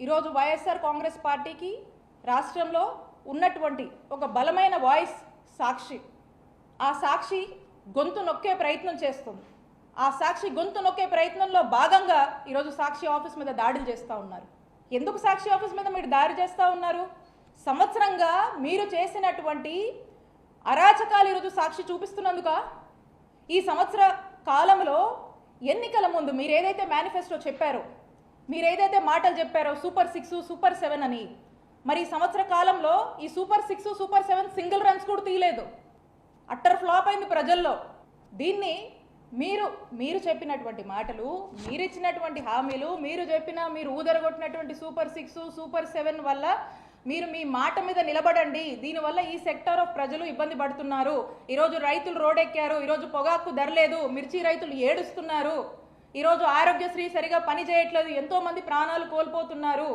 ఈరోజు వైఎస్ఆర్ కాంగ్రెస్ పార్టీకి రాష్ట్రంలో ఉన్నటువంటి ఒక బలమైన వాయిస్ సాక్షి. ఆ సాక్షి గొంతు నొక్కే ప్రయత్నం చేస్తుంది. ఆ సాక్షి గొంతు నొక్కే ప్రయత్నంలో భాగంగా ఈరోజు సాక్షి ఆఫీస్ మీద దాడులు చేస్తూ ఉన్నారు. ఎందుకు సాక్షి ఆఫీస్ మీద మీరు దాడి చేస్తూ ఉన్నారు? సంవత్సరంగా మీరు చేసినటువంటి అరాచకాలు ఈరోజు సాక్షి చూపిస్తున్నందుక. ఈ సంవత్సర కాలంలో ఎన్నికల ముందు మీరు ఏదైతే మేనిఫెస్టో చెప్పారో, మీరు ఏదైతే మాటలు చెప్పారో సూపర్ 6 సూపర్ 7 అని, మరి ఈ సంవత్సర కాలంలో ఈ సూపర్ 6 సూపర్ 7 సింగిల్ రన్స్ కూడా తీయలేదు. అట్టర్ ఫ్లాప్ అయింది ప్రజల్లో. దీన్ని మీరు చెప్పినటువంటి మాటలు, మీరు ఇచ్చినటువంటి హామీలు, మీరు ఊదరగొట్టినటువంటి సూపర్ 6 సూపర్ 7 వల్ల మీరు మీ మాట మీద నిలబడండి. దీనివల్ల ఈ సెక్టర్ ఆఫ్ ప్రజలు ఇబ్బంది పడుతున్నారు. ఈరోజు రైతులు రోడ్డెక్కారు. ఈరోజు పొగాకు ధర లేదు. మిర్చి రైతులు ఏడుస్తున్నారు. ఈరోజు ఆరోగ్యశ్రీ సరిగా పని చేయట్లేదు. ఎంతోమంది ప్రాణాలు కోల్పోతున్నారు.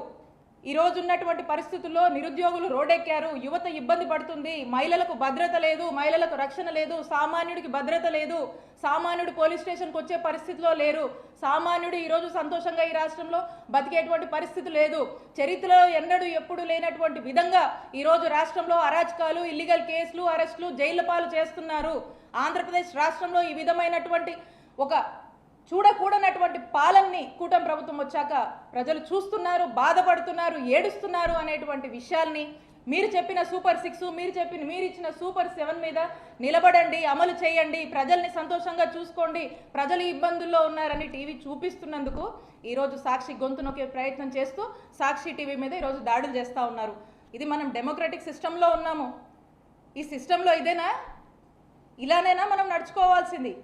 ఈరోజు ఉన్నటువంటి పరిస్థితుల్లో నిరుద్యోగులు రోడ్డెక్కారు. యువత ఇబ్బంది పడుతుంది. మహిళలకు భద్రత లేదు, మహిళలకు రక్షణ లేదు, సామాన్యుడికి భద్రత లేదు. సామాన్యుడు పోలీస్ స్టేషన్కి వచ్చే పరిస్థితిలో లేరు. సామాన్యుడు ఈరోజు సంతోషంగా ఈ రాష్ట్రంలో బతికేటువంటి పరిస్థితి లేదు. చరిత్రలో ఎన్నడూ ఎప్పుడు లేనటువంటి విధంగా ఈరోజు రాష్ట్రంలో అరాచకాలు, ఇల్లీగల్ కేసులు, అరెస్టులు, జైళ్ల పాలు చేస్తున్నారు. ఆంధ్రప్రదేశ్ రాష్ట్రంలో ఈ విధమైనటువంటి ఒక చూడకూడనటువంటి పాలనని కూటమి ప్రభుత్వం వచ్చాక ప్రజలు చూస్తున్నారు, బాధపడుతున్నారు, ఏడుస్తున్నారు అనేటువంటి విషయాల్ని మీరు చెప్పిన సూపర్ 6, మీరు ఇచ్చిన సూపర్ 7 మీద నిలబడండి, అమలు చేయండి, ప్రజల్ని సంతోషంగా చూసుకోండి, ప్రజలు ఇబ్బందుల్లో ఉన్నారని టీవీ చూపిస్తున్నందుకు ఈరోజు సాక్షి గొంతు నొక్కే ప్రయత్నం చేస్తూ సాక్షి టీవీ మీద ఈరోజు దాడులు చేస్తూ ఉన్నారు. ఇది మనం డెమోక్రటిక్ సిస్టంలో ఉన్నాము. ఈ సిస్టంలో ఇదేనా? ఇలానేనా మనం నడుచుకోవాల్సింది?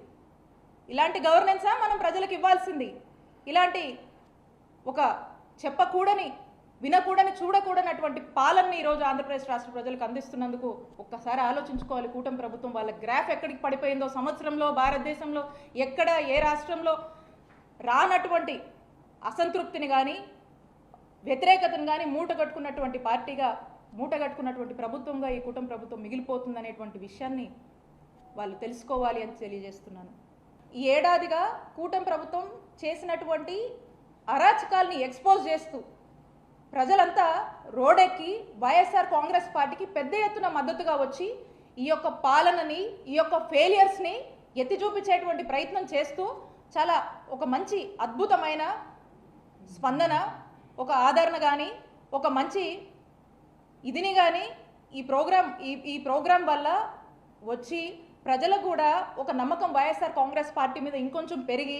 ఇలాంటి గవర్నెన్సా మనం ప్రజలకు ఇవ్వాల్సింది? ఇలాంటి ఒక చెప్పకూడని, వినకూడని, చూడకూడనటువంటి పాలనని ఈరోజు ఆంధ్రప్రదేశ్ రాష్ట్ర ప్రజలకు అందిస్తున్నందుకు ఒక్కసారి ఆలోచించుకోవాలి. కూటమి ప్రభుత్వం వాళ్ళ గ్రాఫ్ ఎక్కడికి పడిపోయిందో, సంవత్సరంలో భారతదేశంలో ఎక్కడ ఏ రాష్ట్రంలో రానటువంటి అసంతృప్తిని కానీ వ్యతిరేకతను కానీ మూటగట్టుకున్నటువంటి పార్టీగా, మూటగట్టుకున్నటువంటి ప్రభుత్వంగా ఈ కూటమి ప్రభుత్వం మిగిలిపోతుందనేటువంటి విషయాన్ని వాళ్ళు తెలుసుకోవాలి అని తెలియజేస్తున్నాను. ఈ ఏడాదిగా కూటమి ప్రభుత్వం చేసినటువంటి అరాచకాల్ని ఎక్స్పోజ్ చేస్తూ ప్రజలంతా రోడెక్కి వైఎస్ఆర్ కాంగ్రెస్ పార్టీకి పెద్ద ఎత్తున మద్దతుగా వచ్చి ఈ యొక్క పాలనని, ఈ యొక్క ఫెయిలియర్స్ని ఎత్తి చూపించేటువంటి ప్రయత్నం చేస్తూ చాలా ఒక మంచి అద్భుతమైన స్పందన, ఒక ఆదరణ కానీ, ఒక మంచి ఇదిని కానీ ఈ ప్రోగ్రాం వల్ల వచ్చి ప్రజలకు కూడా ఒక నమ్మకం వైఎస్ఆర్ కాంగ్రెస్ పార్టీ మీద ఇంకొంచెం పెరిగి